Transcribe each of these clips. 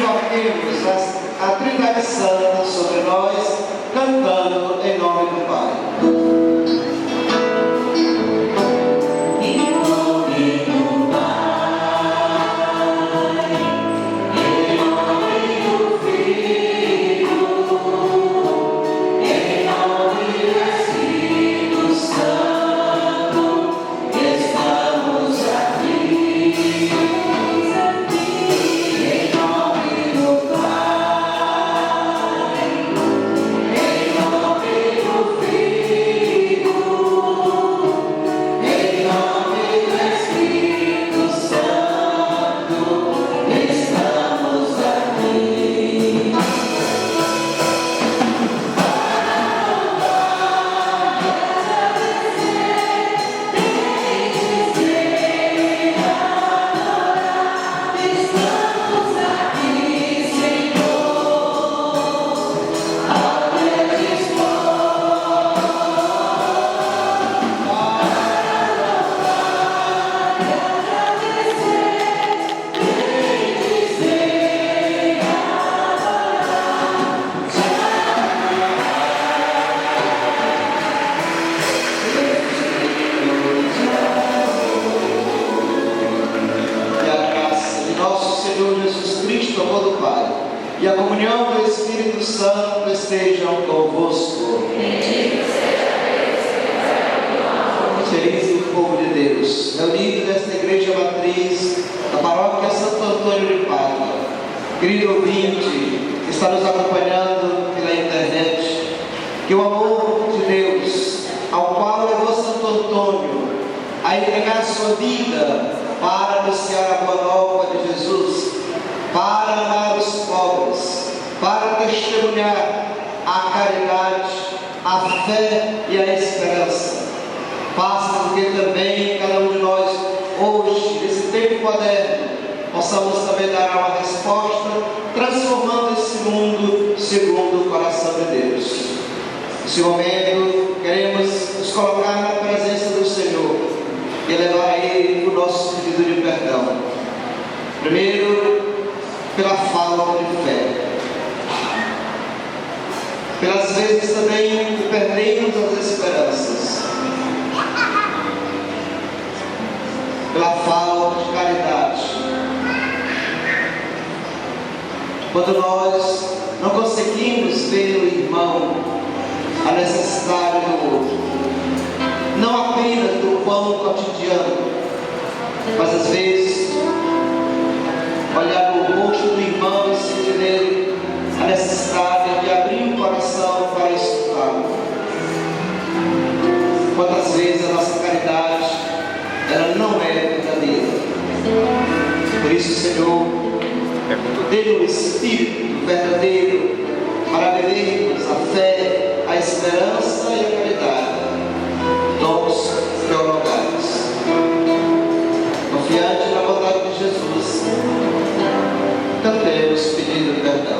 invoquemos a Trindade Santa sobre nós, cantando em nome do Pai. E a comunhão do Espírito Santo estejam convosco. Feliz o povo de Deus, reunido nesta igreja matriz, da paróquia Santo Antônio de Pádua. Querido ouvinte, que está nos acompanhando pela internet, que o amor de Deus, ao qual levou Santo Antônio a entregar sua vida para anunciar a boa nova de Jesus, para amar os pobres, para testemunhar a caridade, a fé e a esperança. Faça com que também cada um de nós, hoje, nesse tempo moderno, possamos também dar uma resposta, transformando esse mundo segundo o coração de Deus. Nesse momento, queremos nos colocar na presença do Senhor e levar a Ele o nosso pedido de perdão. Primeiro, pela falta de fé, pelas vezes também que perdemos as esperanças, pela falta de caridade, quando nós não conseguimos ver no irmão a necessidade do outro, não apenas do pão cotidiano, mas às vezes olhar no rosto do irmão e sentir nele a necessidade de abrir o coração para escutá-lo. Quantas vezes a nossa caridade, ela não é verdadeira. Por isso, Senhor, dê-nos o Espírito verdadeiro para vivermos a fé, a esperança e a caridade, dons teologais. Confiante na vontade de Jesus, cantemos pedindo perdão.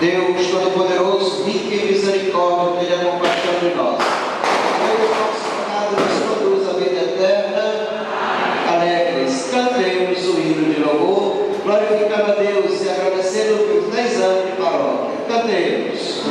Deus Todo-Poderoso, rico em misericórdia, tenha compaixão de nós. Deus, nosso pecado, nos conduz à vida eterna. Alegres, cantemos o hino de louvor, glorificando a Deus e agradecendo pelos 10 anos de paróquia. Cantemos.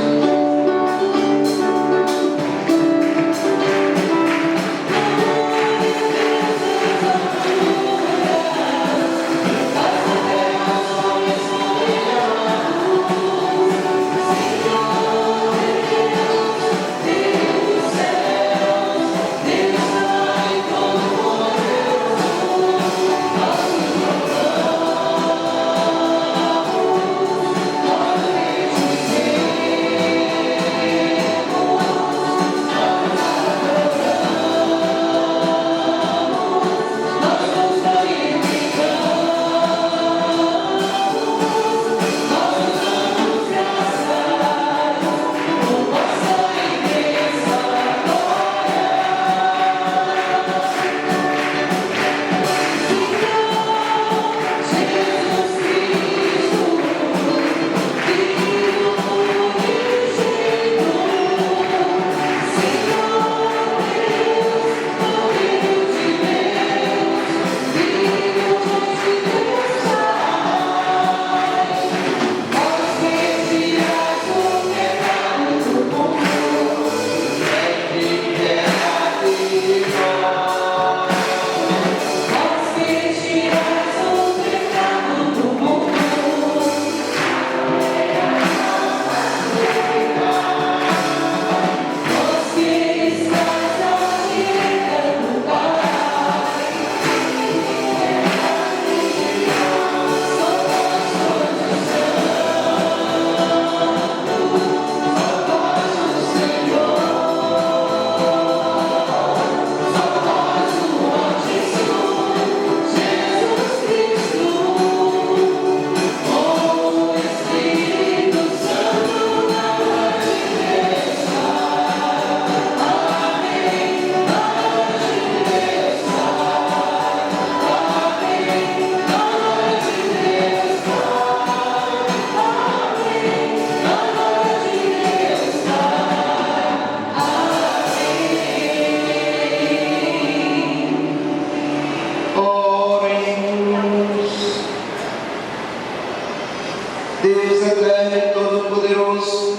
Deus eterno e todo-poderoso,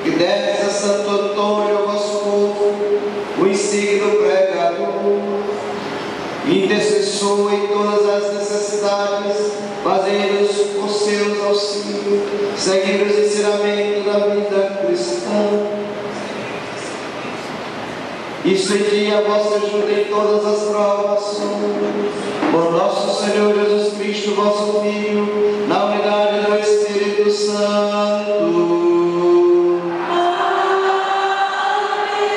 que destes a Santo Antônio ao vosso povo o insigno pregador, intercessor em todas as necessidades, fazei-nos por seus auxílios, seguir os ensinamentos da vida cristã. E estendei a vossa ajuda em todas as provações, por nosso Senhor Jesus Cristo, vosso Filho, na unidade do Espírito Santo. Amém.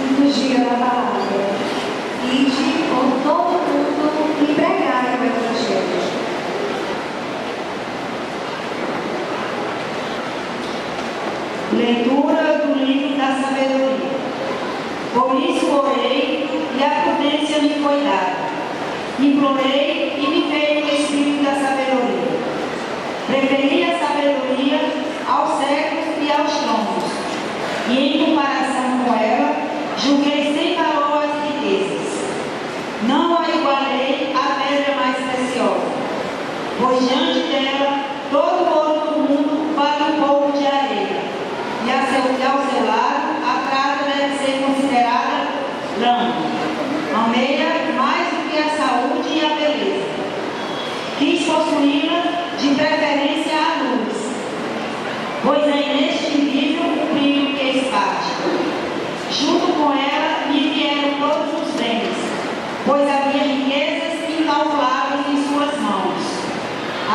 Liturgia da palavra. Ide por todo o mundo e pregai o Evangelho. Leitura do livro da sabedoria. Por isso orei e a prudência me foi dada. Implorei e me veio o Espírito da sabedoria. Preferi a sabedoria aos séculos e aos tronos. E em comparação com ela, julguei sem valor as riquezas. Não a igualei à pedra mais preciosa, pois diante dela todo o ouro do mundo vale um pouco de areia. E ao seu lado, a prata deve ser considerada lã. Amei-a mais do que a saúde e a beleza. Quis possuí-la de preferência à luz, pois é inextinguível o brilho que exparte. Junto com ela me vieram todos os bens, pois havia riquezas incalculáveis em suas mãos.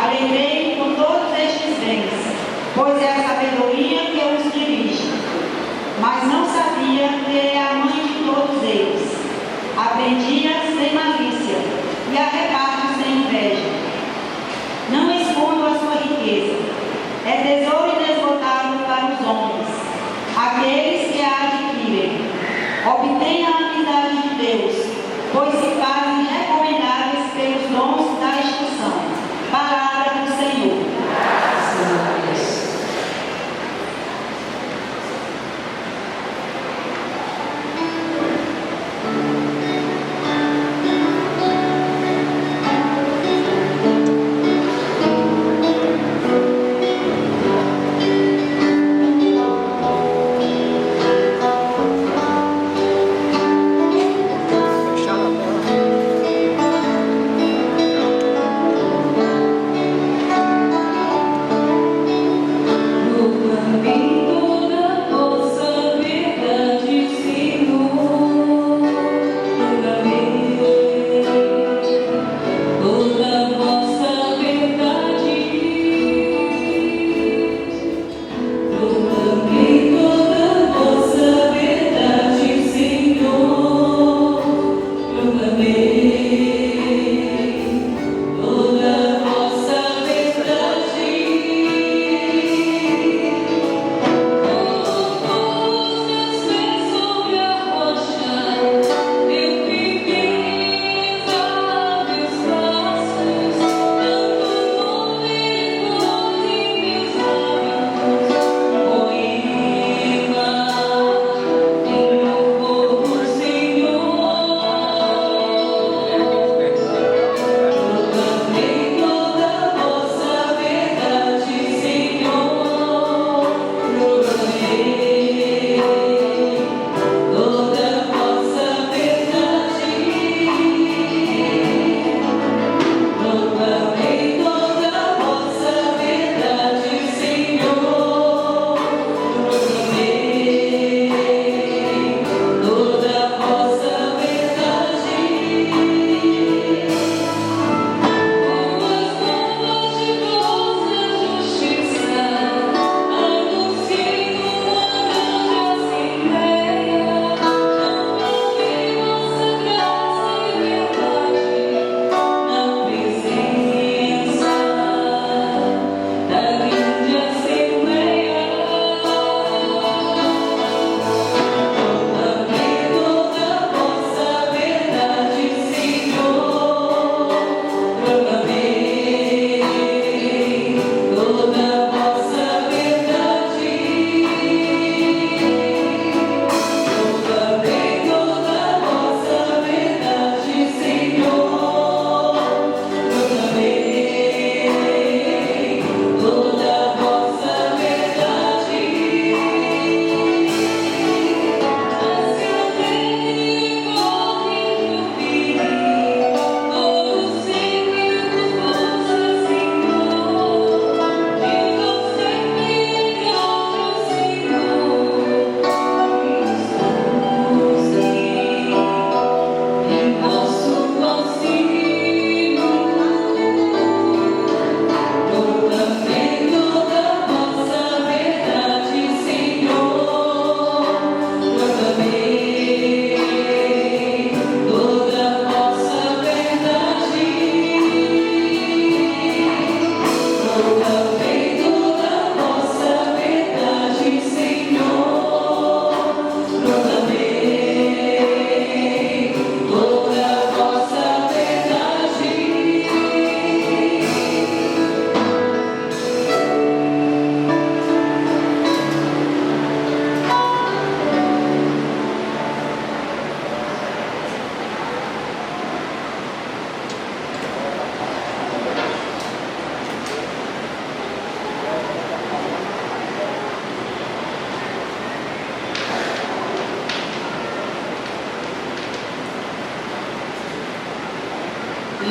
Alegrei-me com todos estes bens, pois é a sabedoria que os dirige. Mas não sabia que é a mãe de todos eles. Aprendi-a sem malícia e a reparto sem inveja. Não escondo a sua riqueza. É tesouro inesgotável para os homens, aqueles que a adquirem. Obtenha a amizade de Deus, pois se fazem recomendáveis pelos dons da instrução. Palavra do Senhor.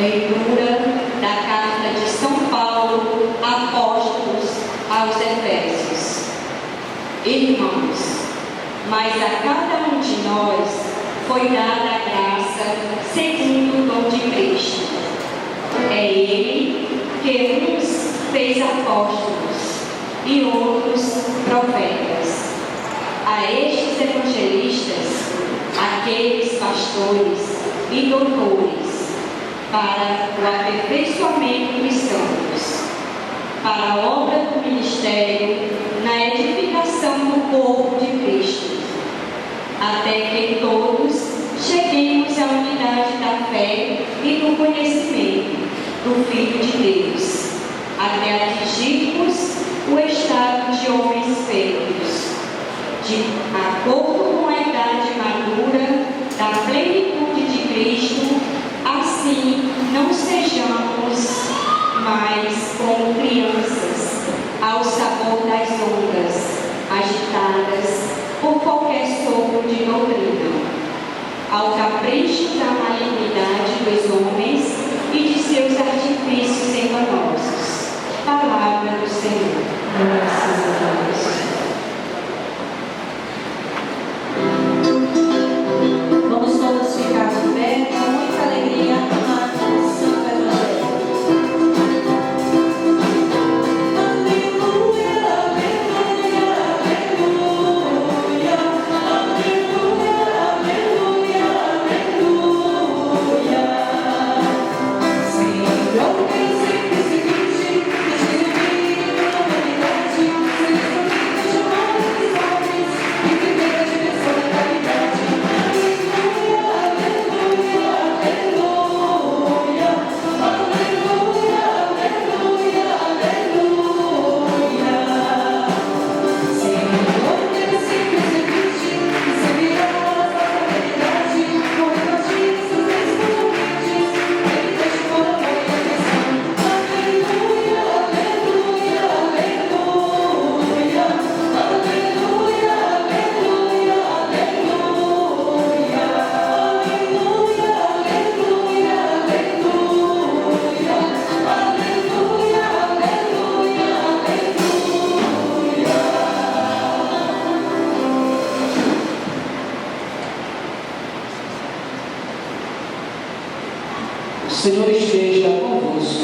Leitura da carta de São Paulo, apóstolos aos Efésios. Irmãos, mas a cada um de nós foi dada a graça segundo o dom de Cristo. É Ele que uns fez apóstolos e outros profetas. A estes evangelistas, aqueles pastores e doutores, para o aperfeiçoamento dos santos, para a obra do ministério, na edificação do corpo de Cristo, até que todos cheguemos à unidade da fé e do conhecimento do Filho de Deus, até atingirmos o estado de homens feitos, de acordo com a idade madura da plenitude de Cristo. Assim, não sejamos mais como crianças, ao sabor das ondas, agitadas por qualquer sopro de doutrina, ao capricho da malignidade dos homens e de seus artifícios enganosos. Palavra do Senhor. Graças a Deus. Vamos todos ficar de pé com muita alegria na Santo Evangelho. O Senhor esteja convosco.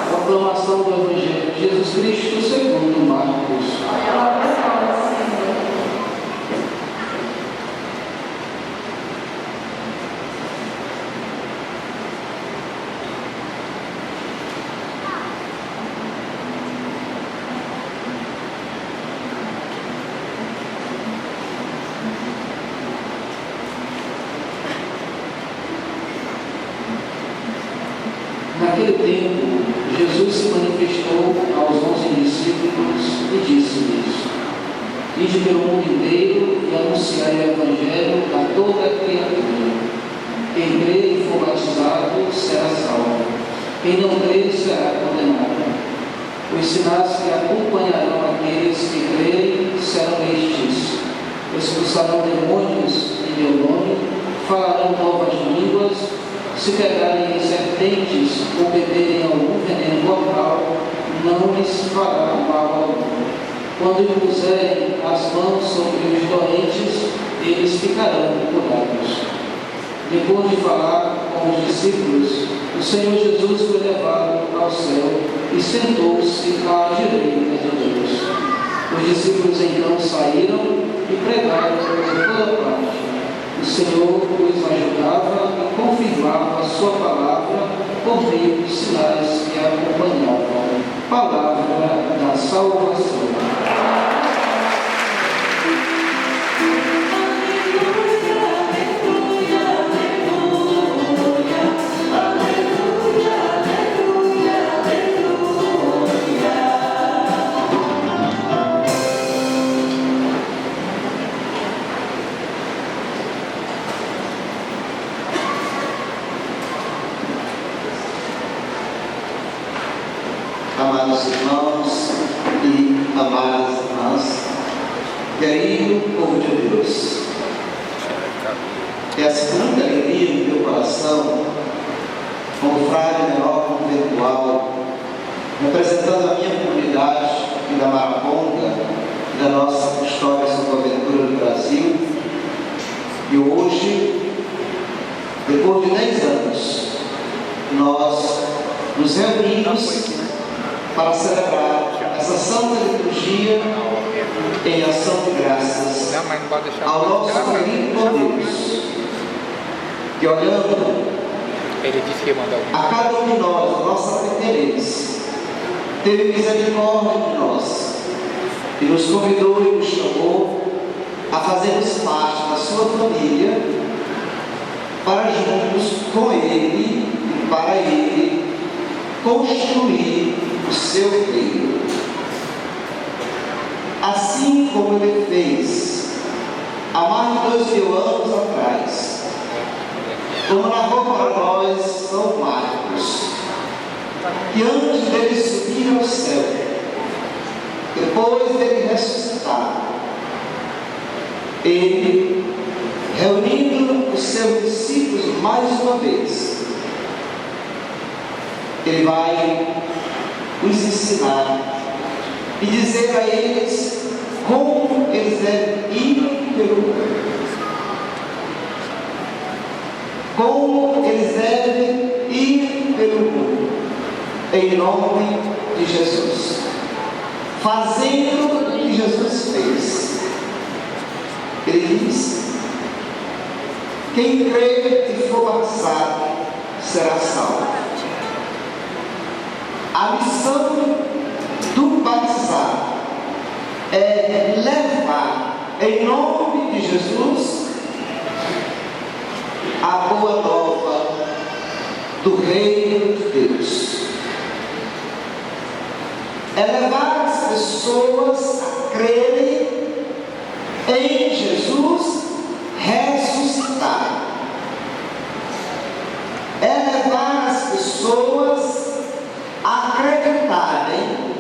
Proclamação do Evangelho de Jesus Cristo segundo Marcos. Naquele tempo, Jesus se manifestou aos 11 discípulos e disse-lhes: Ide pelo mundo inteiro e anunciai o Evangelho a toda criatura. Quem crer e for batizado será salvo. Quem não crer será condenado. Os sinais que acompanharão aqueles que crerem serão estes: expulsarão demônios em meu nome, falarão novas línguas, se pegarem serpentes ou beberem algum veneno mortal, não lhes fará mal algum. Quando impuserem as mãos sobre os doentes, eles ficarão curados. Depois de falar com os discípulos, o Senhor Jesus foi levado ao céu e sentou-se à direita de Deus. Os discípulos então saíram e pregaram por toda parte. O Senhor os ajudava e confirmava a sua palavra por meio dos sinais que a acompanhavam. Palavra da salvação. Amados irmãos e amadas irmãs, querido povo de Deus, é assim com muita alegria no meu coração oração, como frade menor conventual, representando a minha comunidade e da Maraponga e da nossa Custódia São Boaventura do Brasil. E hoje, depois de 10 anos, nós nos reunimos para celebrar essa Santa Liturgia em ação de graças ao nosso querido Deus, que olhando a cada um de nós, a nossa pequenez, teve misericórdia de nós e nos convidou e nos chamou a fazermos parte da sua família para juntos com Ele e para Ele construir o seu reino. Assim como Ele fez há mais de 2000 anos atrás, como narrou para nós São Marcos, que antes dele subir ao céu, depois dele ressuscitar, ele, reunindo os seus discípulos mais uma vez, ele vai nos ensinar e dizer a eles como eles devem ir pelo mundo, como eles devem ir pelo mundo, em nome de Jesus, fazendo o que Jesus fez. Ele diz: quem crê e for batizado será salvo. A missão do batizado é levar em nome de Jesus a boa nova do reino de Deus. É levar as pessoas a crerem em Jesus ressuscitado. É levar as pessoas a acreditarem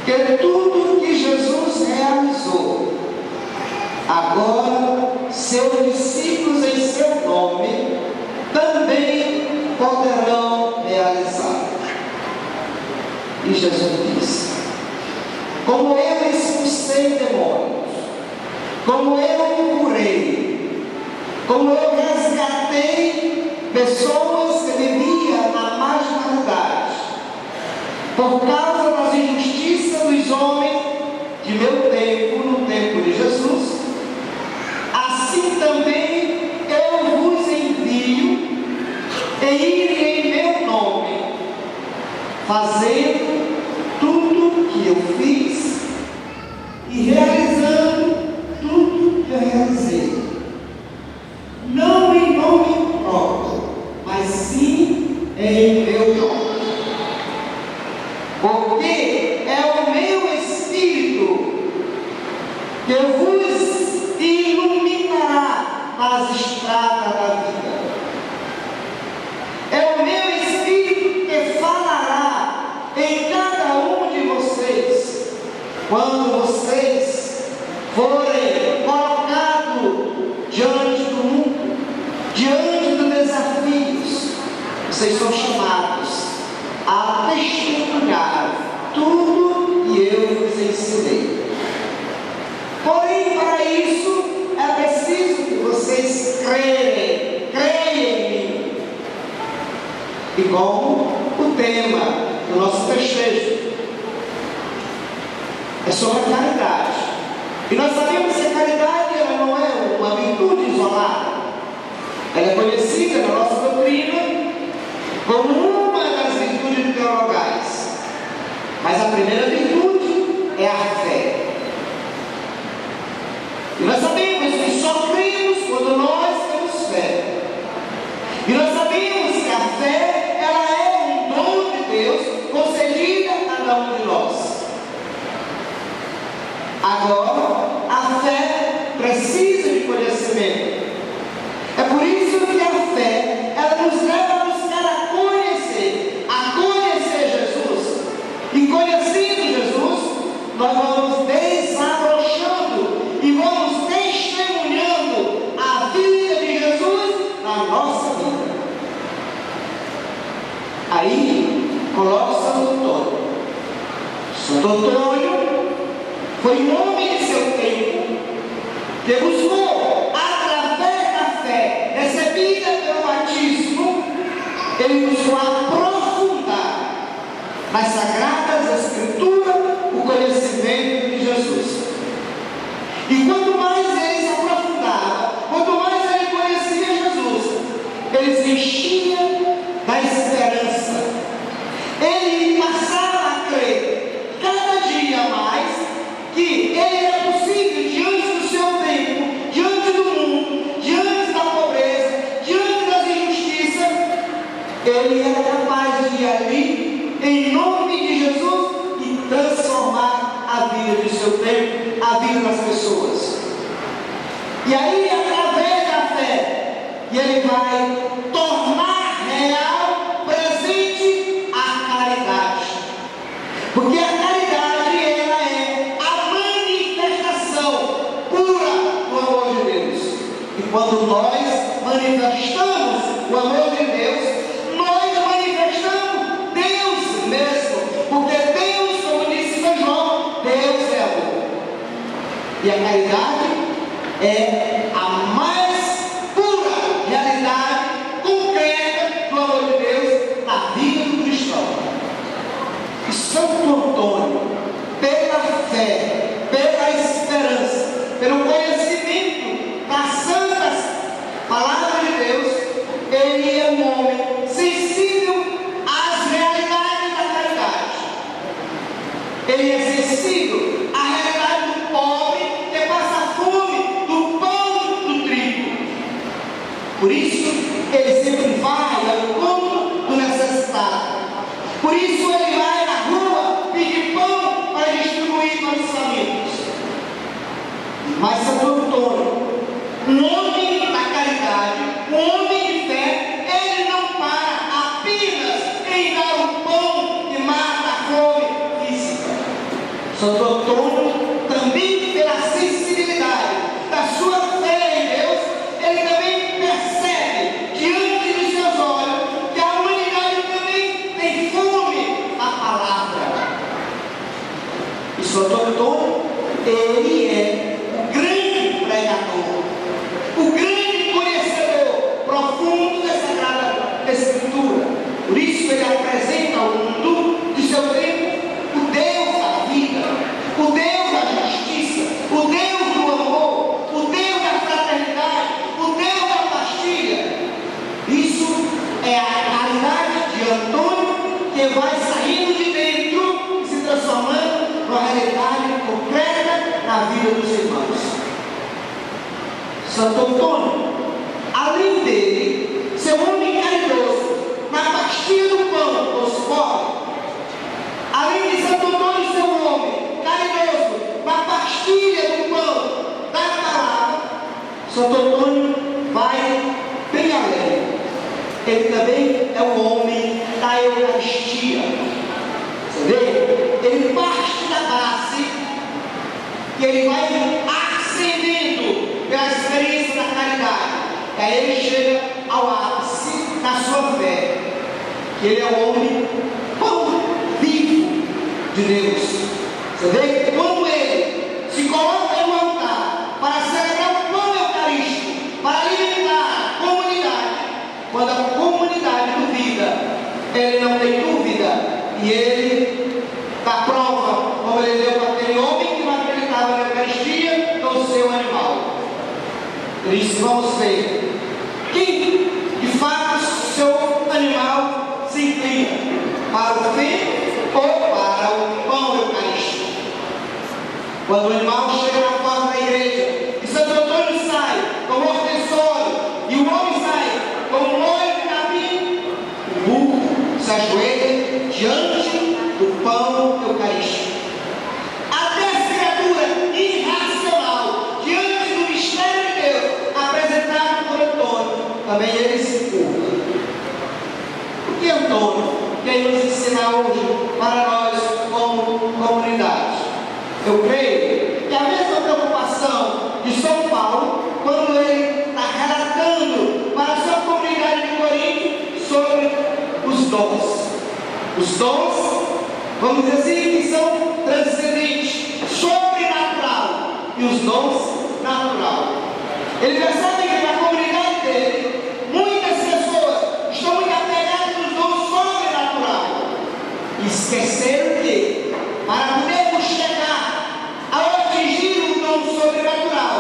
que tudo que Jesus realizou, agora seus discípulos em seu nome também poderão realizar. E Jesus disse: como eu expulsei demônios, como eu curei, como eu resgatei pessoas que viviam na marginalidade por causa das injustiças dos homens de meu tempo, no tempo de Jesus, assim também eu vos envio e irem em meu nome, fazendo tudo que eu fiz e realizando tudo que eu realizei, não em nome próprio, mas sim em meu nome. Porque é o meu Espírito que vos iluminará nas estradas da vida. É o meu Espírito que falará em cada um de vocês, quando vocês forem colocados diante do mundo, diante dos desafios. Vocês são chamados a testemunhar tudo que eu vos ensinei. Porém, para isso é preciso que vocês creiam em mim. E como o tema do nosso festejo é sobre a caridade. E nós sabemos que a caridade ela não é uma virtude isolada. Ela é conhecida na nossa doutrina como uma das virtudes teologais. Mas a primeira virtude é a fé. E nós sabemos que só cremos quando nós temos fé. E nós sabemos que a fé ela é um dom de Deus concedido a cada um de nós. Agora, a fé precisa de conhecimento. É por isso que a fé ela nos leva a buscar a conhecer Jesus. E conhecendo Jesus, nós vamos desabrochando e vamos testemunhando a vida de Jesus na nossa vida. Santo Antônio foi um homem de seu tempo que buscou, através da fé recebida pelo batismo, ele buscou aprofundar nas Sagradas Escrituras o conhecimento de Jesus. E quanto mais ele se aprofundava, quanto mais ele conhecia Jesus, ele se enchia da esperança. Ele passava a crer cada dia mais que ele era possível, diante do seu tempo, diante do mundo, diante da pobreza, diante das injustiças, ele era capaz de ir ali, em nome de Jesus, e transformar a vida do seu tempo, a vida das pessoas. E aí, através da fé, ele vai tornar real, presente, a caridade. Porque a caridade, ela é a manifestação pura do amor de Deus. E quando nós manifestamos o amor de Deus, nós manifestamos Deus mesmo. Porque Deus, como disse São João, Deus é amor. E a caridade é a mais pura realidade concreta do amor de Deus na vida do cristão. E Santo Antônio, pela fé, pela esperança, pelo conhecimento das santas palavras de Deus, ele é um homem sensível às realidades da caridade. Ele é sensível à realidade do pobre que passa fome, do pão do trigo. Por isso, ele sempre vai ao encontro do necessitado. Por isso, ele vai na rua pedir pão para distribuir para os famintos. Mas Santo Antônio, um homem da caridade, um homem de fé, ele não para apenas em dar um pão que mata a fome física. Santo Antônio, também pela sensibilidade da sua fé em Deus, ele também percebe diante de seus olhos que a humanidade também tem fome à palavra. E Santo Antônio, ele é o grande pregador, o grande conhecedor profundo da Sagrada Escritura. Por isso ele apresenta ao mundo de seu tempo o Deus da vida, o Deus da justiça, o Deus do amor, o Deus da fraternidade, o Deus da partilha. Isso é a caridade de Antônio que vai saindo de dentro e se transformando numa realidade concreta na vida dos irmãos. Santo Antônio, além dele, ser um homem caridoso na partilha do pão dos pobres, além de Santo Antônio ser um homem caridoso na partilha do pão da palavra, Santo Antônio vai bem além. Ele também é o homem da Eucaristia. Você vê? Ele parte da base e ele vai ascendendo pela experiência da caridade. E aí ele chega ao ápice da sua fé, que ele é o homem pão vivo de Deus. Você vê que quando ele se coloca em um altar para celebrar o pão eucarístico, para alimentar a comunidade, quando a comunidade duvida, ele não tem dúvida, e ele dá prova, como ele deu para aquele homem que não acreditava na Eucaristia, no seu animal. Por isso vamos ver quem de fato seu animal se inclina para o fim ou para o pão eucarístico. Quando o animal chega na porta da igreja e Santo Antônio sai como ofensório e o homem sai como noivo de capim, o burro se ajoelha diante do pão eucarístico. Até essa criatura irracional diante do mistério de Deus apresentado por Antônio, também ele se curva. Por que Antônio quer nos ensinar hoje para nós como comunidade? Eu creio que a mesma preocupação de São Paulo, quando ele está relatando para a sua comunidade de Corinto sobre os dons. Os dons, vamos dizer assim, que são transcendentes, sobrenatural, e os dons natural. Ele percebe que na comunidade dele, muitas pessoas estão muito apegadas nos dons sobrenatural, e esqueceram que, para podermos chegar a atingir o dom sobrenatural,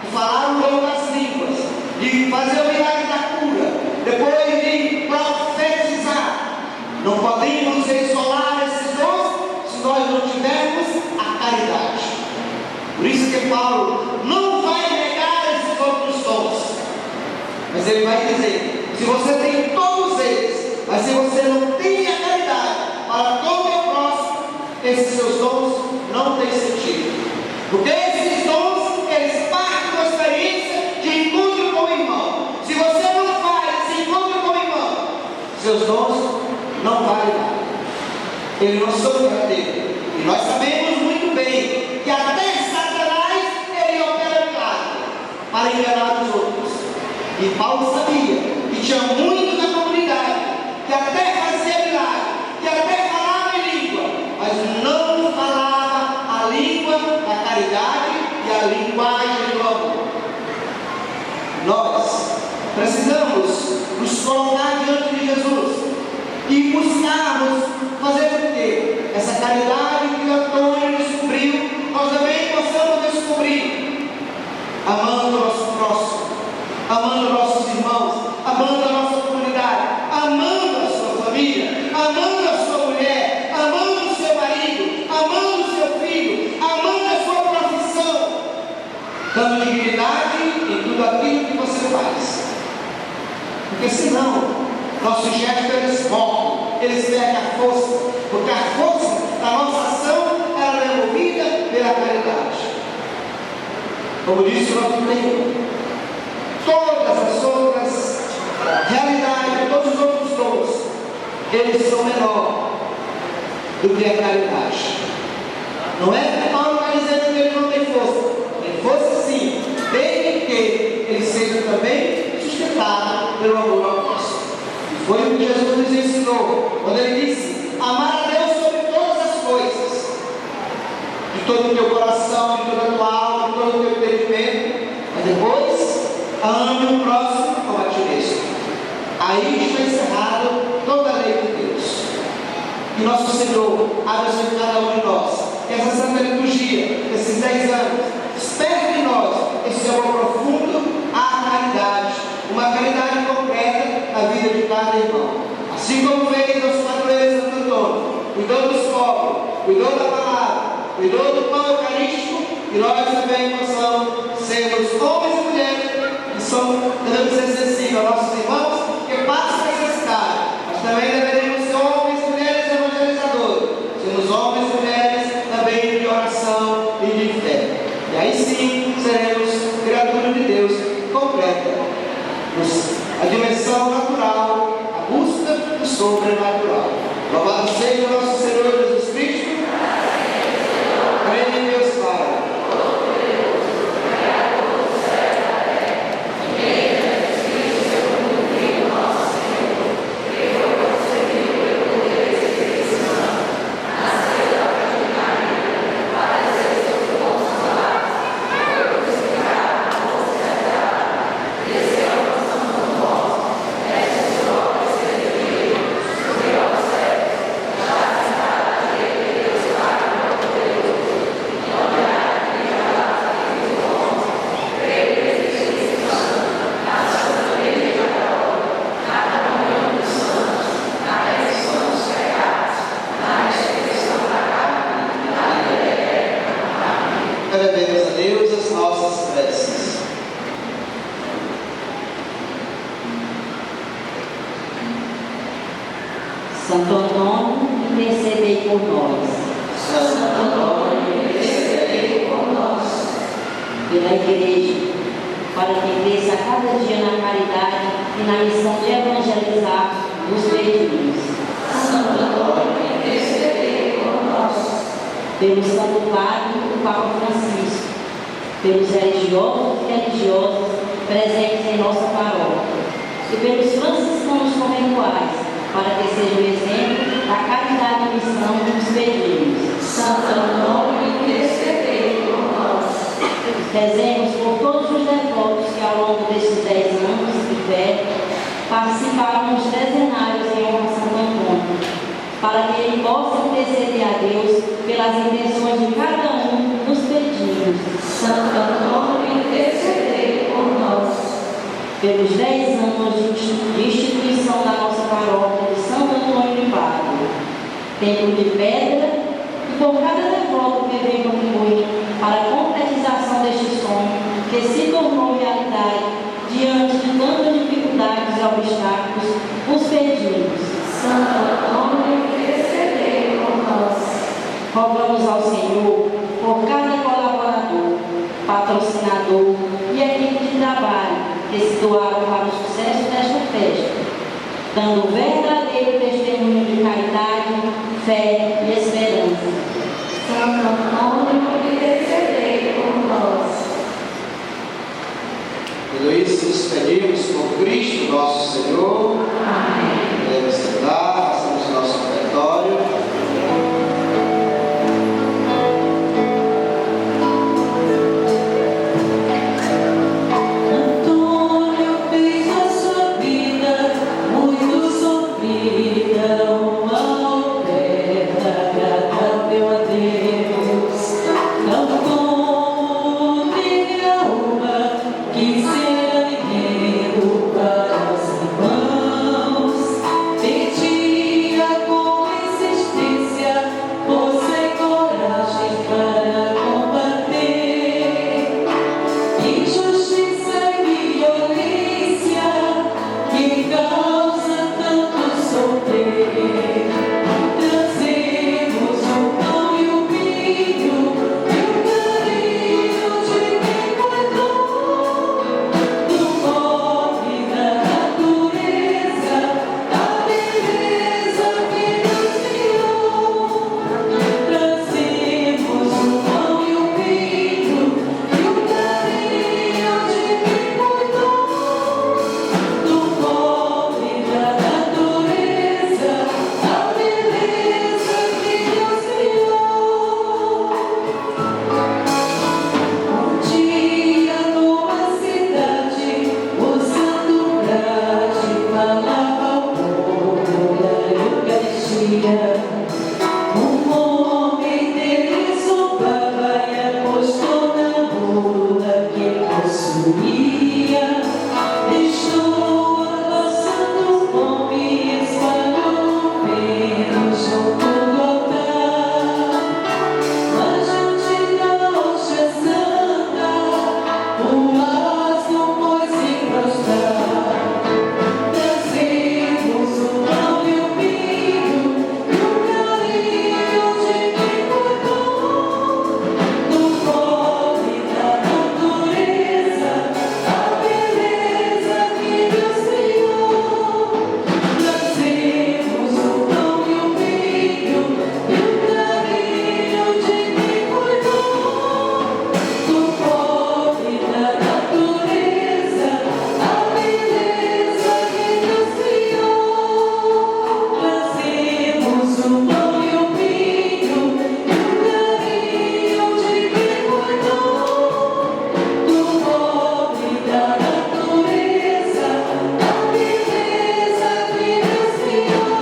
de falar o dom das línguas, de fazer o milagre da cura, depois de profetizar, não podemos isolar esses dons se nós não tivermos a caridade. Por isso que Paulo não vai negar esses outros dons, mas ele vai dizer: se você tem todos eles, mas se você não tem a caridade para com o teu próximo, esses seus dons não têm sentido. Porque esses dons, eles partem da experiência de encontro com o irmão. Se você não faz esse encontro com o irmão, seus dons não valem nada. Eles não são verdadeiros. E nós sabemos muito bem que até Satanás ele opera milagre para enganar os outros. E Paulo sabia que tinha muitos na comunidade que até fazia milagre, que até falava em língua, mas não falava a língua da caridade e a linguagem do amor. Nós precisamos nos colocar diante de Jesus e buscarmos fazer o quê? Essa caridade que o Antônio descobriu, nós também possamos descobrir, amando o nosso próximo, amando nossos irmãos, amando a nossa comunidade, amando a sua família, amando a sua mulher, amando o seu marido, amando o seu filho, amando a sua profissão, dando dignidade em tudo aquilo que você faz. Porque senão, nossos gestos eles morrem, eles perdem a força, porque a força da nossa ação ela é movida pela caridade. Como disse o nosso Senhor, todas as outras realidades, todos os outros dons, eles são menores do que a caridade. Não é que Paulo está dizendo que ele não tem força. Tem força sim, desde que ele seja também sustentado pelo amor ao próximo. E foi o que Jesus nos ensinou, quando ele disse: amar a Deus sobre todas as coisas, de todo o teu coração, de toda a tua alma, de todo o teu entendimento, mas depois ame o próximo como a ti mesmo. Aí está encerrada toda a lei de Deus. Que nosso Senhor abençoe cada um de nós, que essa santa liturgia, esses 10 anos, espere em nós esse amor profundo à caridade, uma caridade concreta na vida de cada irmão. Assim como fez nosso padroeiro Santo Antônio, cuidou dos pobres, cuidou da palavra, cuidou do pão eucarístico, e nós também possamos sermos homens e mulheres que devemos ser sensíveis aos nossos irmãos que passam necessidade, mas também deveremos ser homens e mulheres evangelizadores, sermos homens e mulheres também de oração e de fé. E aí sim seremos criaturas de Deus completa, a dimensão natural, a busca do sobrenatural. Louvado seja o nosso Senhor Jesus Cristo. Creio em Deus Pai. Elevemos a Deus as nossas preces. Santo Antônio, intercedei por nós. Santo Antônio, intercedei por nós. Pela Igreja, para que cresça a cada dia na caridade e na missão de evangelizar os perdidos. Santo Antônio, intercedei por nós. Pelo Santo Padre, o Papa Francisco, pelos religiosos e religiosas presentes em nossa paróquia, e pelos franciscanos conventuais, para que seja o exemplo da caridade e missão dos pedreiros. Santo Antônio, intercedei por nós. Rezemos por todos os devotos que ao longo destes 10 anos de fé participaram dos dezenários em honra a Santo Antônio, para que ele possa interceder a Deus pelas intenções de cada um nos pedidos. Santo Antônio, intercedei por nós. Pelos 10 anos de instituição da nossa paróquia de Santo Antônio de Pádua, templo de pedra, e por cada devoto que vem contribuir para a concretização deste sonho, que se tornou realidade diante de tantas dificuldades e obstáculos, os pedimos. Santo Antônio, intercedei por nós. Rogamos ao Senhor por cada colaborador, patrocinador e equipe de trabalho que se doaram para o sucesso desta festa, dando verdadeiro testemunho de caridade, fé e esperança. Santo Antônio, intercedei por nós. Tudo isso nos pedimos por Cristo nosso Senhor. Amém. Devemos sentar, façamos o nosso ofertório. Antônio fez a sua vida muito sofrida, uma oferta agradável a Deus. Não como nenhuma que ser alimento para os irmãos. Pedia com insistência força e coragem para combater injustiça e violência que causa tanto sofrer. Trazemos o pão e o vinho e o carinho de quem cuidou do pobre, da natureza, da beleza que nos criou. Trazemos o pão e o vinho e o carinho de quem cuidou do pobre, da natureza, da beleza que nos criou. Um dia numa cidade, o santo grade falava ao povo da Eucaristia. Um homem dele zombava e apostou na mula que possuía. Deixou a santo fome e espalhou o pelo junto do altar. Mas diante da hóstia santa, o asno pôs-se prostrar. Trazemos o pão e o vinho e o carinho de quem cuidou do pobre, da natureza, da beleza que Deus criou. Trazemos o pão e o vinho e o carinho de quem cuidou do pobre, da natureza, da beleza que Deus criou. Trazemos o pão e o vinho e o carinho de quem cuidou do pobre, da natureza, da beleza que Deus criou.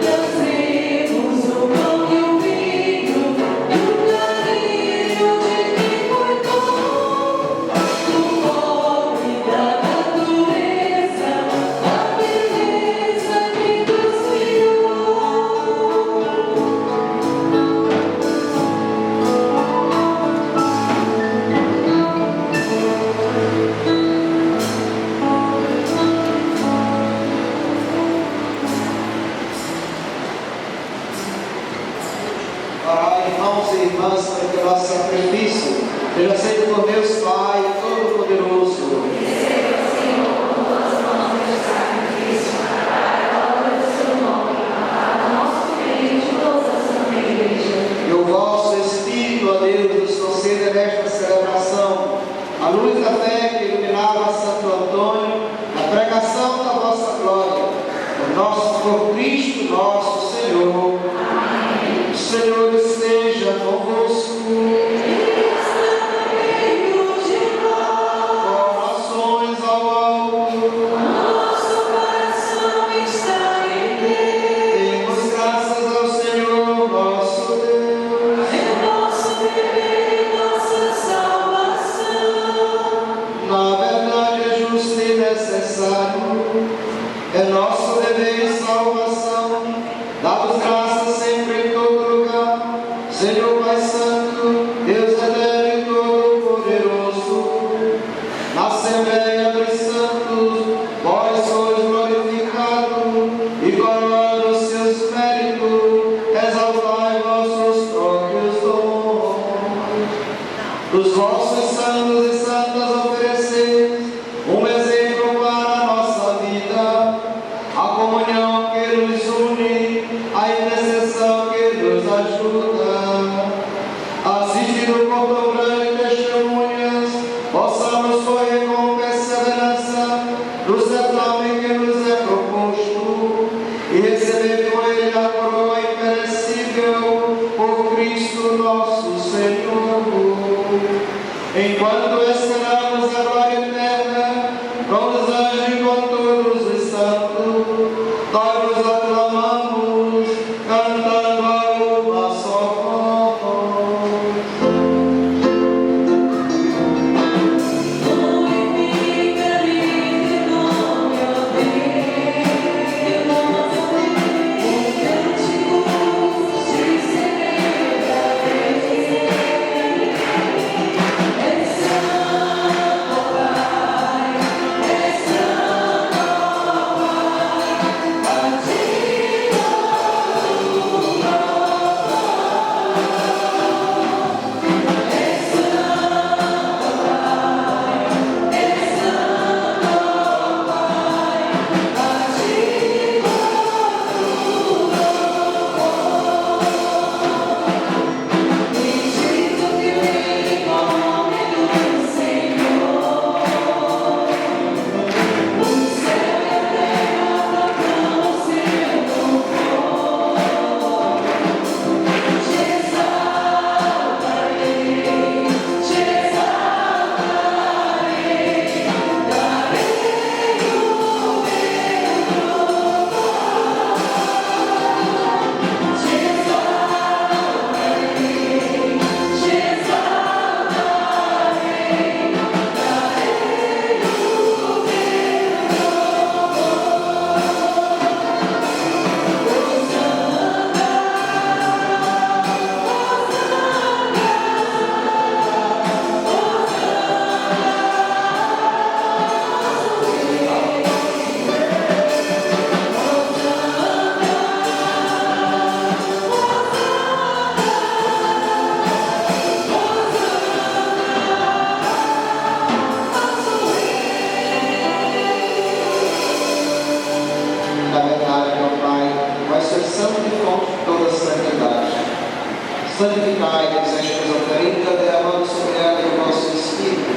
Trazemos o pão e o vinho e o carinho de quem cuidou do pobre, da natureza, da beleza que Deus criou. Orai, irmãos e irmãs, para que o nosso sacrifício seja aceito por Deus Pai Todo-Poderoso. E o vosso Espírito, ó Deus, nos conceda nesta celebração a luz da fé que iluminava Santo Antônio, a pregação da vossa glória, por nosso Senhor Pai Santo, Deus eterno e todo-poderoso, na Assembleia dos Santos, vós sois glorificado e coroado os seus méritos, exaltai vossos próprios dons. Dos vossos santos e santas ofereceis um exemplo para a nossa vida, a comunhão que nos une, a intercessão que nos ajuda. Assistido por tão grande testemunhas, possamos correr com perseverança no certame que nos é proposto e receber com ele a coroa imperecível por Cristo nosso Senhor. Enquanto esperamos a glória eterna, com os anjos e com todos os santos, nós vos aclamamos, cantando a uma só voz. Da verdade, meu Pai, vós sois santo e fonte de toda santidade. Santificai-nos estas oferendas, derramando sobre ela o vosso Espírito,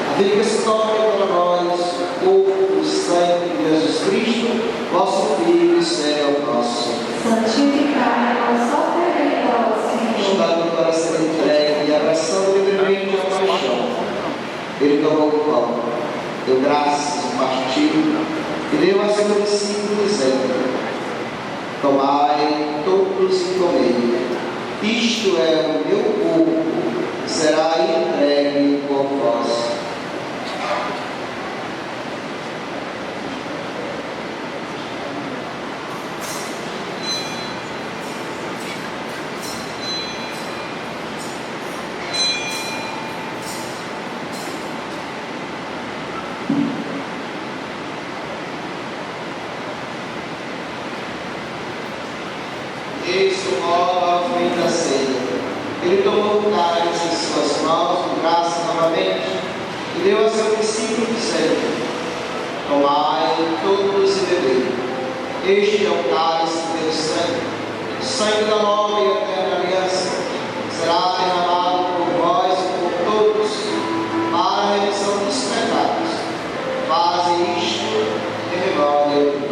a fim que se torne para nós o corpo e sangue de Jesus Cristo, vosso Filho e Senhor nosso. Santificai a nossa oferenda ao Senhor. Estando para ser entregue e abraçando livremente a paixão, ele tomou o pão, deu graças, partiu e deu a seus discípulos, dizendo: tomai todos e comei, isto é o meu corpo, que será entregue por vós. Eis o modo ao fim da ceia. Ele tomou o cálice em suas mãos, com graça novamente, e deu a seu discípulo, dizendo: tomai todos e bebei. Este é o cálice do meu sangue, o sangue da nova e eterna aliança. Será derramado por vós e por todos, para a remissão dos pecados. Faze isto em memória de mim.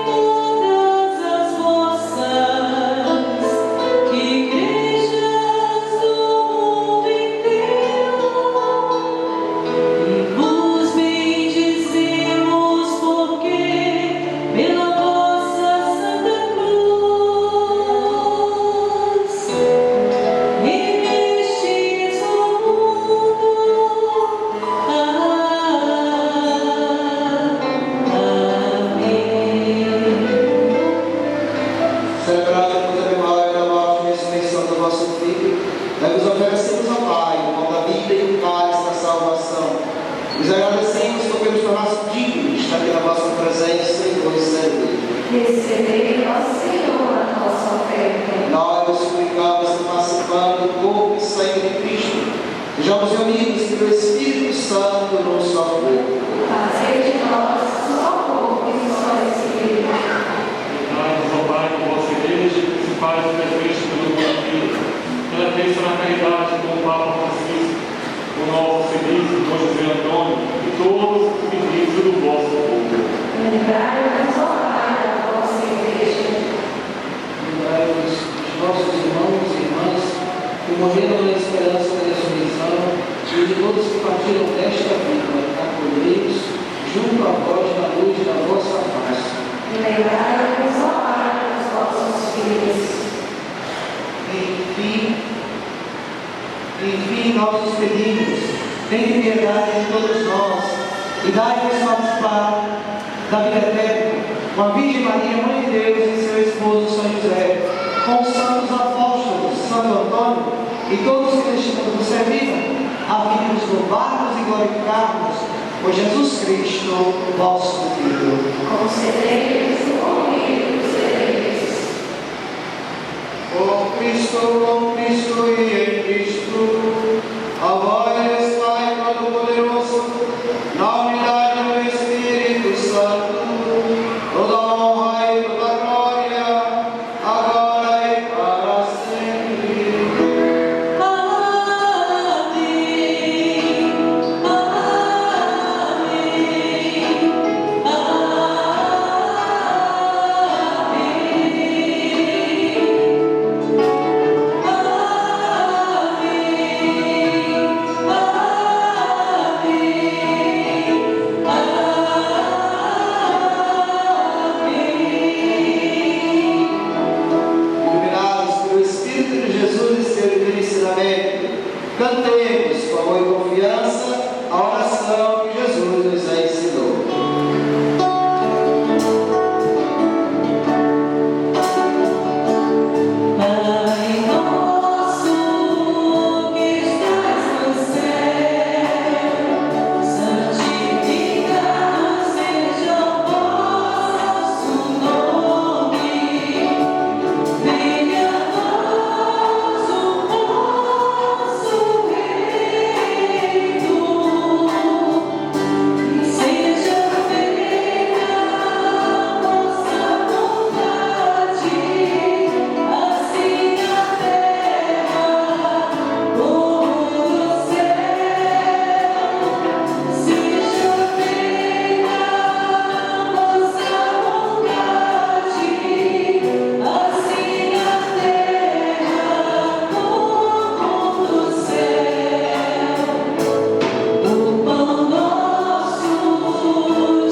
Todas as vossas Recebei, ó Senhor, a nossa oferta. Nós suplicamos que, participando do corpo e sangue de Cristo, sejamos unidos pelo Espírito Santo num só corpo. Fazer de nós só corpo e só Espírito. Dai-nos, ó Pai, com vossa igreja, principais presentes pelo mundo inteiro, pela bênção na caridade com o Papa Francisco, o nosso seguinte, Dom José Antônio, e todos os ministros do vosso povo. Lembrai-nos, ó Pai, da vossa igreja. Lembrai-nos dos nossos irmãos e irmãs que morreram na esperança da ressurreição e de todos que partiram desta vida, acolhidos junto a vós na luz da vossa face. Lembrai-nos, ó Pai, dos vossos filhos. Enfim, nós os pedimos, tenha piedade de todos nós e dai-nos participar da vida eterna com a Virgem Maria, Mãe de Deus, e seu esposo São José, com os santos apóstolos, Santo Antônio e todos que neste mundo serviram, a fim de nos louvarmos e glorificarmos por Jesus Cristo, vosso Filho. Concedei-lhes o convite dos eleitos. Com Cristo e em Cristo, a vós, Pai Todo-Poderoso, na unidade do Espírito Santo, toda a honra e toda a glória, agora e para sempre. Iluminados pelo Espírito de Jesus e seu divino ensinamento, cantemos com amor e confiança a oração que Jesus nos ensinou. Pai nosso que estás no céu, santificado seja o vosso nome. Venha a nós o vosso reino, e seja feita a vossa vontade, assim na terra como no céu. Seja feita a vossa vontade, assim na terra como no céu. O pão nosso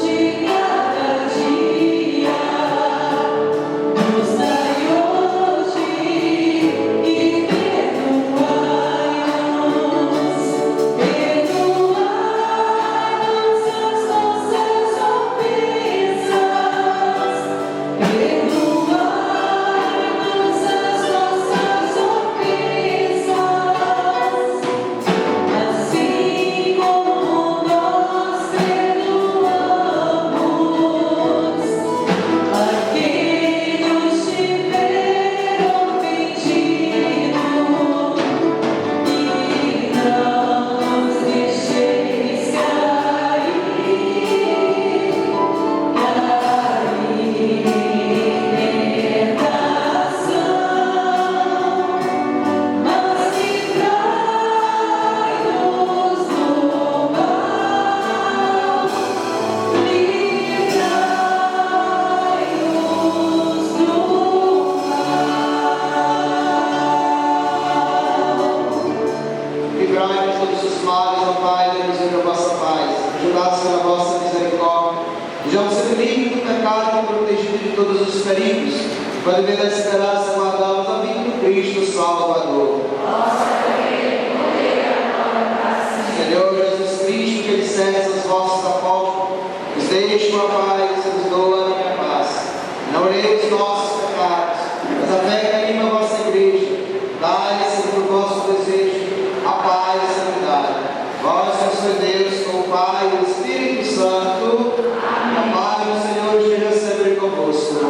de cada dia nos dai hoje e perdoai-nos as nossas ofensas, assim como nós perdoamos a quem nos tiver ofendido, e não nos deixeis cair em tentação, mas livrai-nos do mal, livrai-nos do mal. Livrai-nos de todos os males, ó Pai, dai-nos a vossa paz. Ajudados pela vossa misericórdia, sejamos sempre livres do pecado e protegidos de todos os perigos. Para ver a esperança, guardamos a vida do Cristo Salvador. Senhor Jesus Cristo, que disseres aos vossos apóstolos, os deixo a paz e vos dou a minha paz. Não olhei os nossos pecados, mas a fé que anima a vossa igreja. Dai-lhe, segundo o vosso desejo, a paz e a santidade. Vós sois Deus, com o Pai e o Espírito Santo. A paz do Senhor esteja sempre convosco.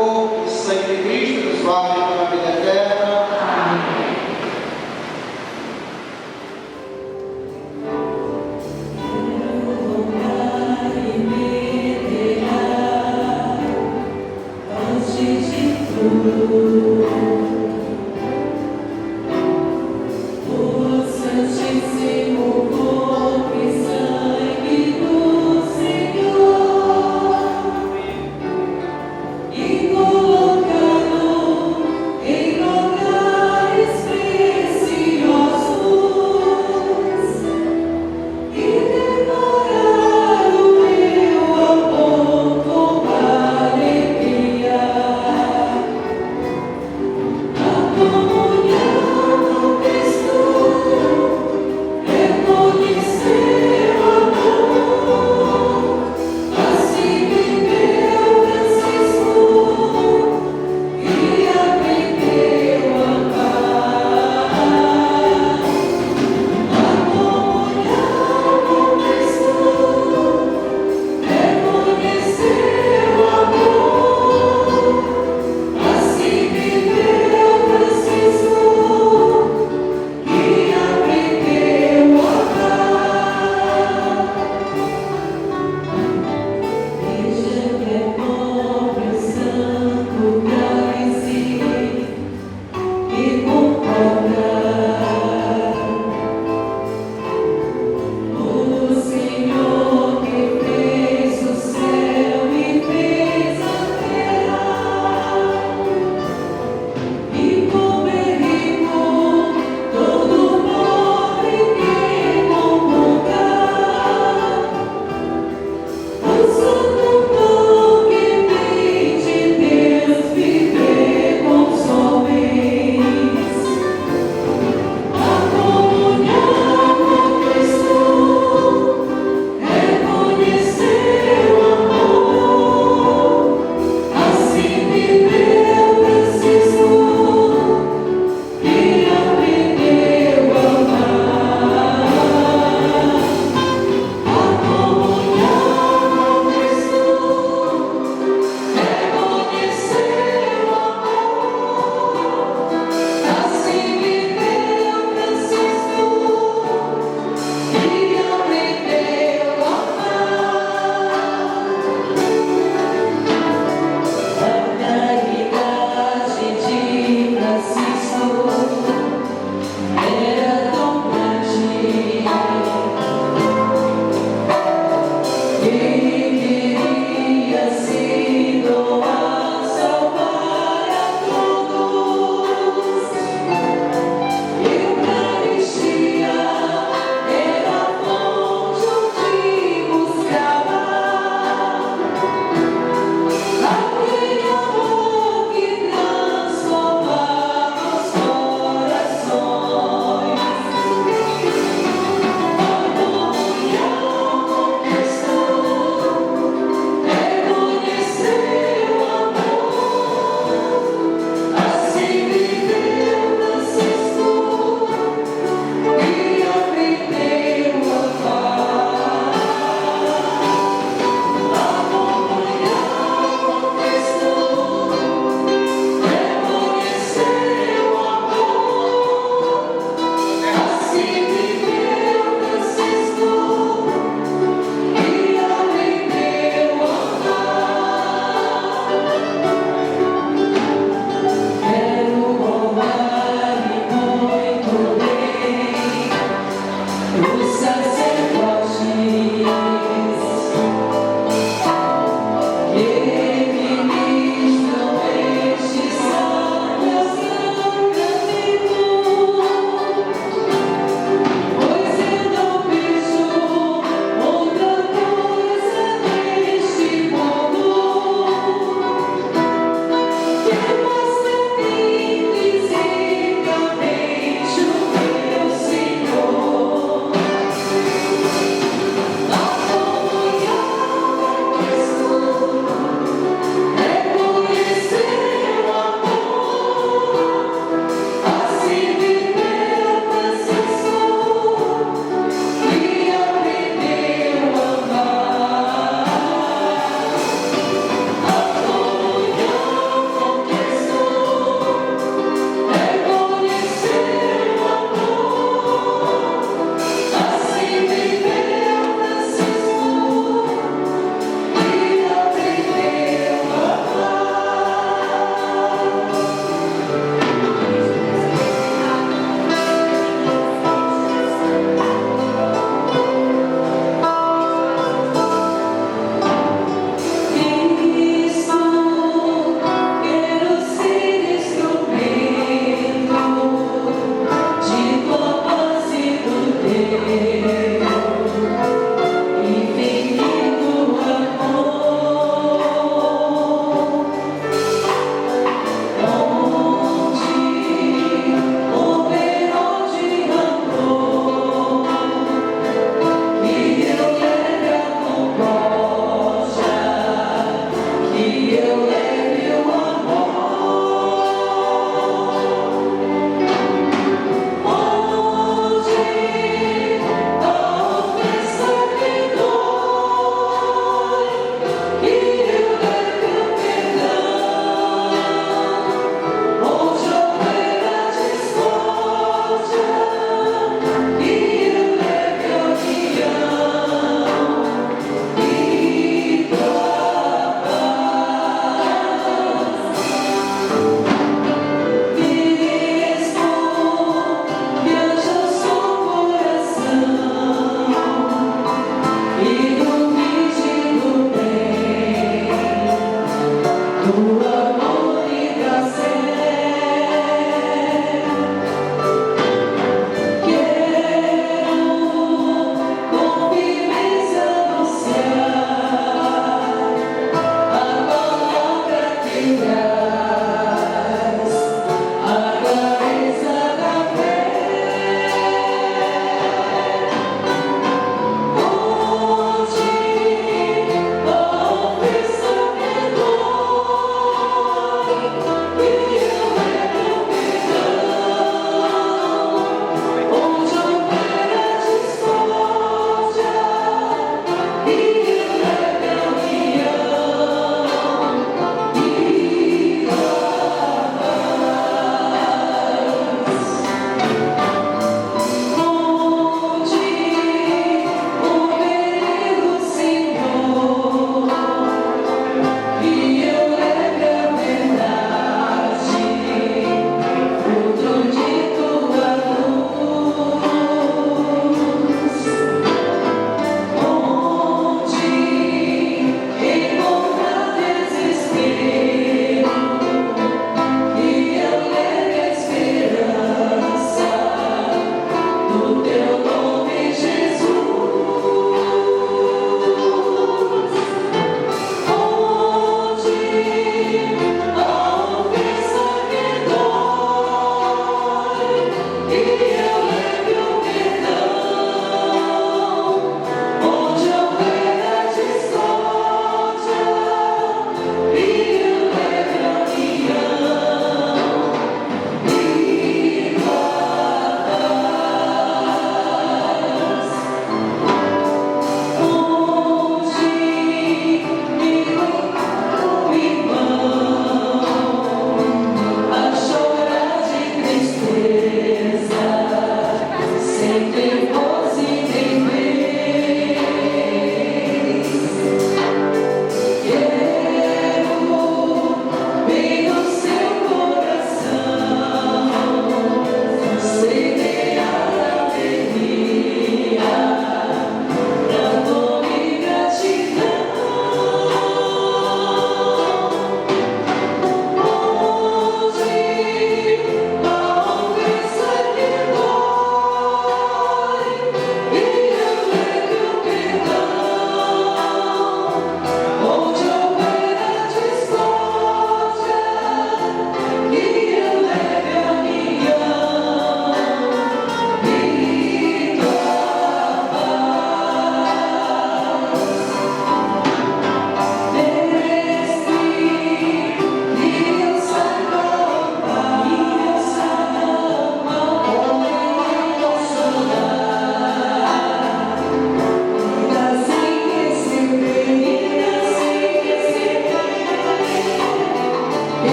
corpo e sangue de Cristo nos vale para a vida eterna. Senhor, e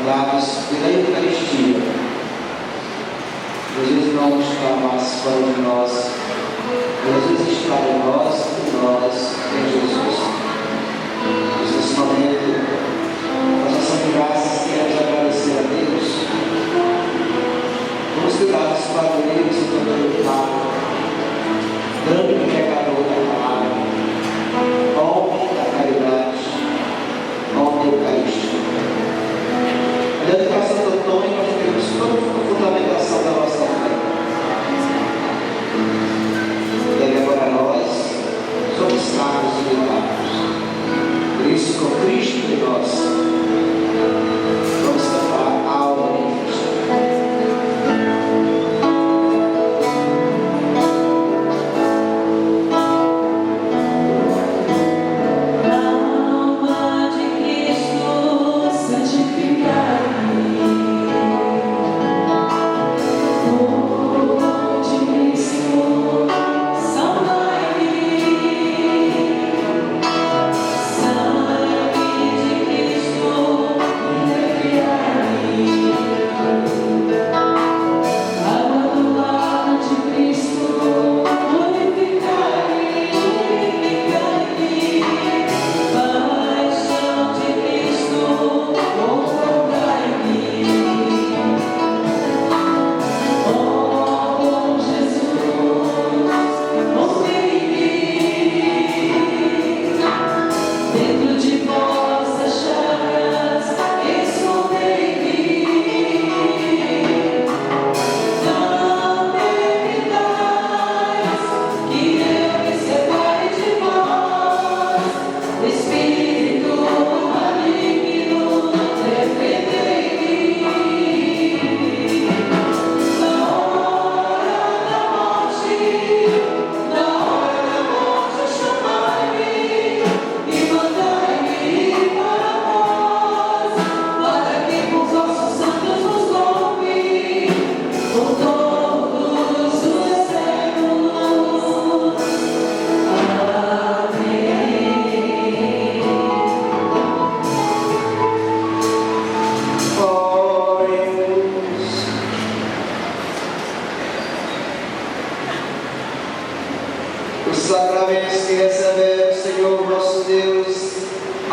dados pela Eucaristia. Jesus não nos clamasse fora de nós. Jesus está em nós e nós em Jesus. Nesse momento, nós ação de graças, queremos agradecer a Deus. Vamos cuidar dos padrinhos e também do Pai, grande pecador da palavra, homem da caridade.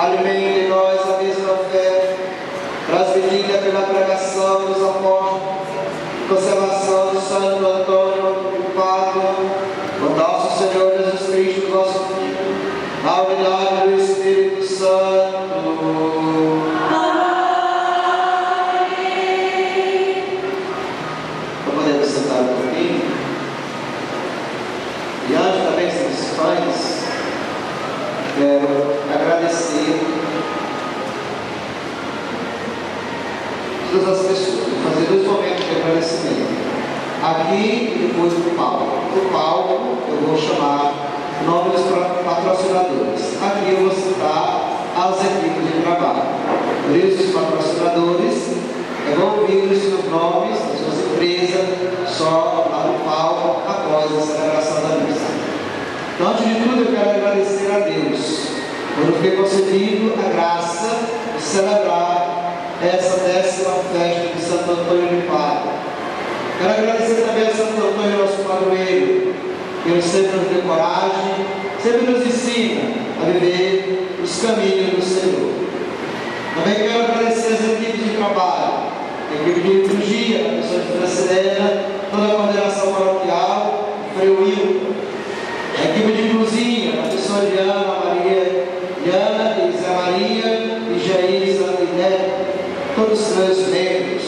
alimente em nós a mesma fé, transmitida pela pregação dos apóstolos, conservação do Santo Antônio e Pádua, o nosso Senhor Jesus Cristo, nosso Filho, na unidade do Espírito Santo. Podemos sentar um pouquinho. Diante da bênção dos pães, quero agradecer todas as pessoas. Vou fazer 2 momentos de agradecimento. Aqui e depois do palco. Do palco eu vou chamar o nome dos patrocinadores. Aqui eu vou citar as equipes de trabalho. Por isso, os patrocinadores, eu vou ouvir os seus nomes, as suas empresas, só lá no palco, após a celebração da missa. Então, antes de tudo, eu quero agradecer a Deus por ter concedido a graça de celebrar essa 10ª festa de Santo Antônio de Pádua. Quero agradecer também a Santo Antônio, nosso padroeiro, que ele sempre nos deu coragem, sempre nos ensina a viver os caminhos do Senhor. Também quero agradecer as equipes de trabalho, a equipe de liturgia, a pessoa de Francilena, toda a coordenação paroquial, Frei Will, a equipe de cozinha, a pessoa de Ana Maria, Diana, e Zé Maria, e Jaísa, e Neto, todos os seus membros,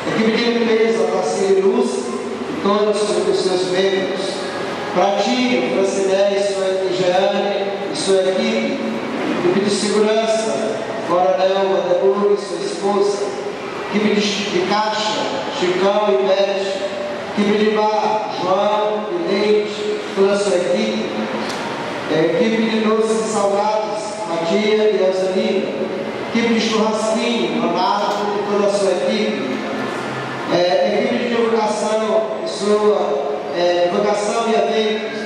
a equipe de limpeza, Tarcísio e Luz, e todos os seus membros, Pratinho, Franciné, e Jeane, e sua equipe, equipe de segurança, Coronel Vanderburg e sua esposa, equipe de caixa, Chicão e Bete, equipe de bar, João e Leite, toda a sua equipe, equipe de doces e salgados, Matia e Elzanina, equipe de churrasquinho, Leonardo e toda a sua equipe, equipe de divulgação e sua divulgação e eventos,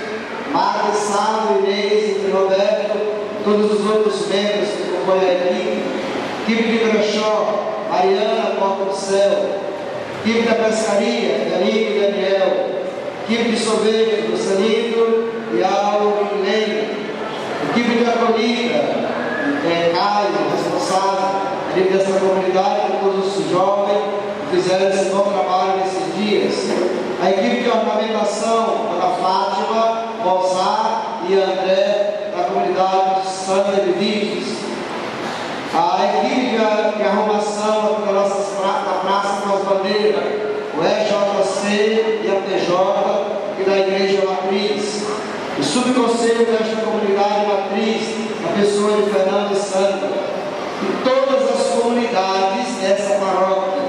Marta, Sávio, Inês e Roberto, todos os outros membros que compõem a equipe de brechó, Mariana, Porta do Céu, equipe da pescaria, Yannick e Daniel, equipe de sorvete, Lucianito e Auro e Leila, equipe de acolhida, Caio, responsável, líder dessa comunidade, todos os jovens que fizeram esse bom trabalho nesses dias, a equipe de ornamentação, Dona Fátima, Mozart e André, da comunidade de Santa Edviges, a equipe de arrumação da Praça com as Bandeiras, o EJC e a PJ e da Igreja Matriz, o subconselho desta comunidade matriz, a pessoa de Fernando e Sandra, e todas as comunidades dessa paróquia,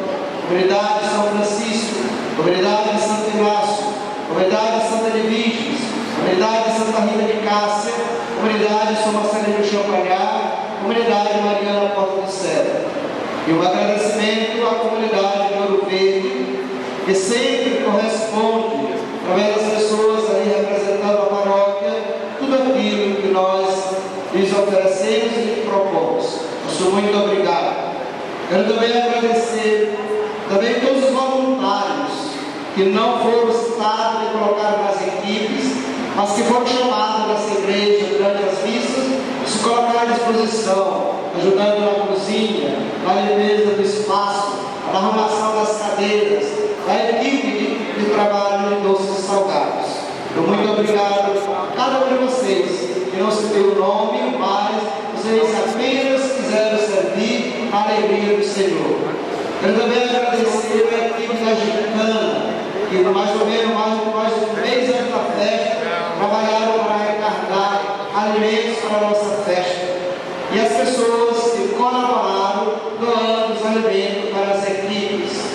comunidade de São Francisco, comunidade de Santo Inácio, comunidade de Santa Edviges, comunidade de Santa Rita de Cássia, comunidade de São Marcelino de Champagnat, comunidade de Mariana Porta do Céu. E um agradecimento à comunidade de Ouro Verde, que sempre corresponde, através das pessoas ali representando a paróquia, tudo aquilo que nós lhes oferecemos e lhes propomos. Nosso muito obrigado. Quero também agradecer também todos os voluntários que não foram citados e colocados nas equipes, mas que foram chamados nessa igreja durante as missas, se colocaram à disposição, ajudando na cozinha, na limpeza do espaço, na arrumação das cadeiras, na equipe de trabalho de doces e salgados. Eu muito obrigado a cada um de vocês, que não se deu o nome, mas vocês apenas quiseram servir a alegria do Senhor. Eu também agradecer a equipe da Gincana, que mais ou menos mais de 3 anos da festa, trabalharam para arrecadar alimentos para a nossa festa. E as pessoas que colaboraram doando os alimentos para as equipes.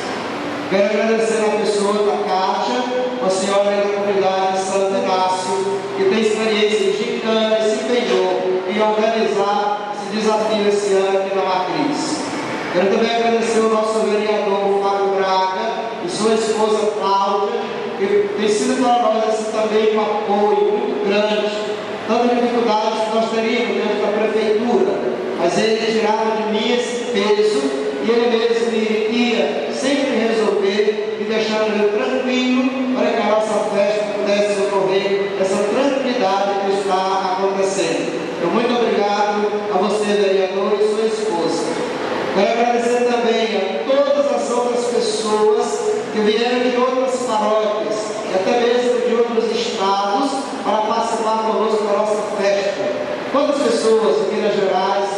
Quero agradecer a pessoa da Cátia, uma senhora da comunidade de Santo Inácio, que tem experiência em gincana e se empenhou em organizar esse desafio esse ano aqui na Matriz. Quero também agradecer ao nosso vereador Fábio Braga e sua esposa Cláudia, que tem sido para nós também um apoio muito grande, tantas dificuldades que nós teríamos dentro da prefeitura, mas ele tirava de mim esse peso e ele mesmo ia sempre resolver e deixando eu tranquilo para que a nossa festa pudesse ocorrer essa tranquilidade que está acontecendo. Então, muito obrigado a você, Quero agradecer também a todas as outras pessoas que vieram de outras paróquias e até mesmo de outros estados para participar conosco da nossa festa. Quantas pessoas de Minas Gerais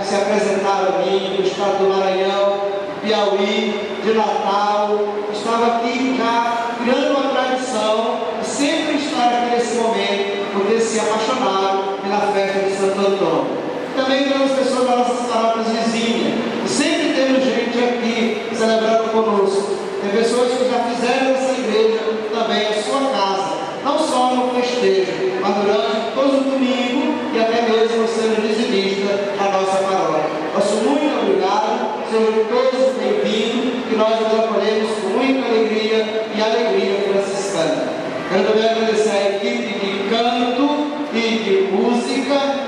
se apresentaram a mim, do estado do Maranhão, Piauí, de Natal, estavam aqui já criando uma tradição de sempre estar aqui nesse momento, porque se apaixonaram pela festa de Santo Antônio. Também temos pessoas das nossas paróquias vizinhas, e sempre temos gente aqui celebrando conosco. Tem pessoas que já fizeram essa igreja também a sua casa, não só no festejo, mas durante todo o domingo e até mesmo sendo dizimista da nossa paróquia. Nosso muito obrigado, sejam todos bem-vindos, que nós nos acolhemos com muita alegria e alegria franciscana. Quero também agradecer a equipe de canto e de música,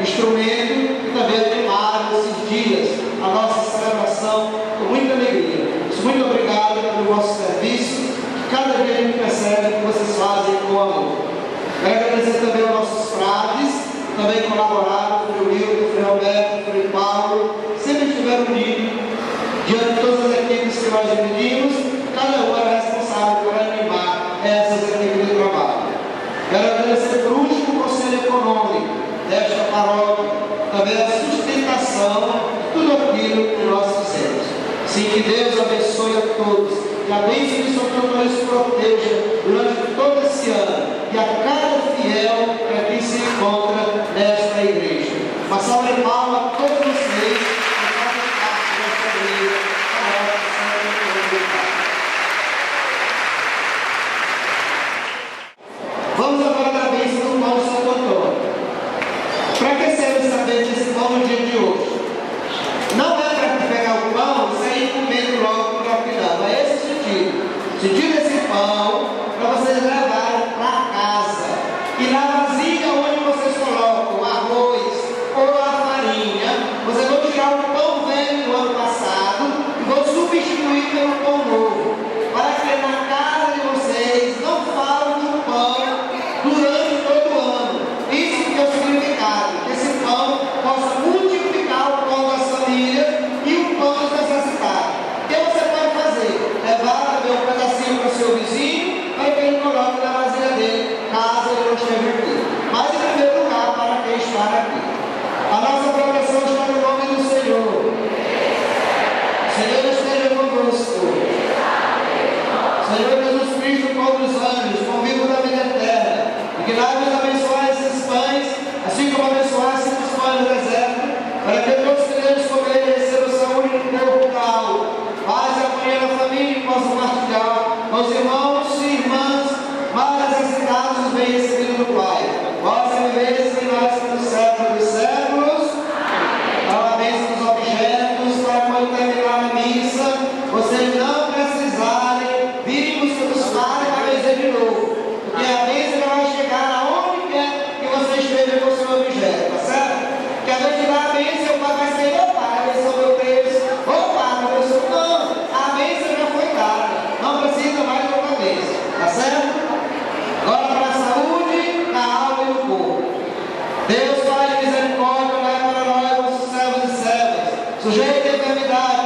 instrumento, e também animaram esses dias a nossa celebração com muita alegria. Muito obrigado pelo vosso serviço, que cada dia a gente percebe que vocês fazem com amor. Quero agradecer também aos nossos frades, que também colaboraram, o Frei Wilton, o Frei Roberto, o Frei Paulo, sempre estiveram unidos diante de todas as equipes que nós dividimos, cada um era responsável por animar essas equipes de trabalho. Quero agradecer por último o Conselho Econômico desta paróquia, também a sustentação de tudo aquilo que nós fizemos. Sim, que Deus abençoe a todos, que a bênção de São Antônio nos proteja durante todo esse ano e a cada fiel que aqui se encontra nesta igreja. Uma salva de palmas a todos vocês que fazem parte desta igreja, paróquia Santo Antônio do Pai. Vamos agora dar a bênção do pão de Santo Antônio. Para que serve essa bênção desse pão no dia de hoje? Não é para pegar o pão e sair comendo logo para o final, é esse o sentido. O sentido desse pão para vocês levarem para casa. E na vasilha onde vocês colocam o arroz ou a farinha, vocês vão tirar o pão velho do ano passado e vão substituir pelo pão novo. Para que na casa de vocês não falte o pão durante todo o ano. Isso que é o significado. Que esse pão possa multiplicar o pão das famílias e o pão dos necessitados. O que você pode fazer? Levar também um pedacinho para o seu vizinho, para que ele coloque na vasilha dele, caso ele não esteja aqui. Mas em primeiro lugar, para quem está aqui. A nossa proteção está no nome do Senhor. O Senhor esteja conosco. Senhor Jesus Cristo, com os anjos, convivo da vida eterna. E que nós nos abençoar esses pães, assim como abençoasse os pães do deserto, para que todos queremos comer e receber saúde no corpo da alma. Paz e amanhã na família que possam partilhar com os irmãos e irmãs mais necessitados bem recebidos do Pai. Possa viver em nós pelos séculos dos séculos. Dá a bênção dos objetos para quando terminar a missa, vocês não precisarem vir buscar dos padres para benzer de novo. Porque a bênção vai chegar aonde quer que você esteja com o seu objeto, tá certo? Que a gente dá a bênção, o pai vai ser, opa, abençoa meu preço, opa, abençoa, não, a bênção já foi dada, não precisa mais de outra bênção, tá certo? Agora para a saúde, na alma e no corpo. Deus, Pai de misericórdia, olhai para nós, nossos servos e servas, sujeitos à enfermidade,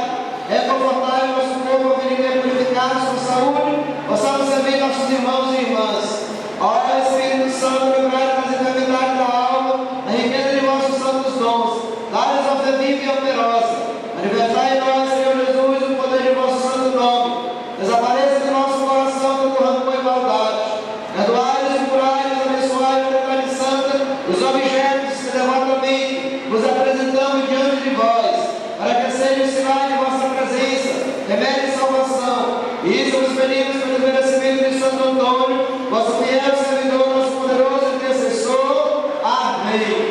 reconfortai o nosso corpo a venir purificados com saúde, possamos servir nossos irmãos e irmãs. Ó Espírito Santo, livrai das enfermidades da alma, a riqueza de vossos santos dons, dai-nos a fé viva e operosa. Manifestai em nós, Senhor Jesus, o poder de vosso santo nome. Desapareça de nosso coração todo rancor e maldade. Perdoai-nos e curai-nos, abençoai a verdade santa, os objetos que devotamente vos apresentamos diante de vós, para que sejam sinais de vossa presença, remédio e salvação. E isso vos pedimos pelo merecimento de Santo Antônio, vosso fiel servidor, nosso poderoso intercessor. Amém.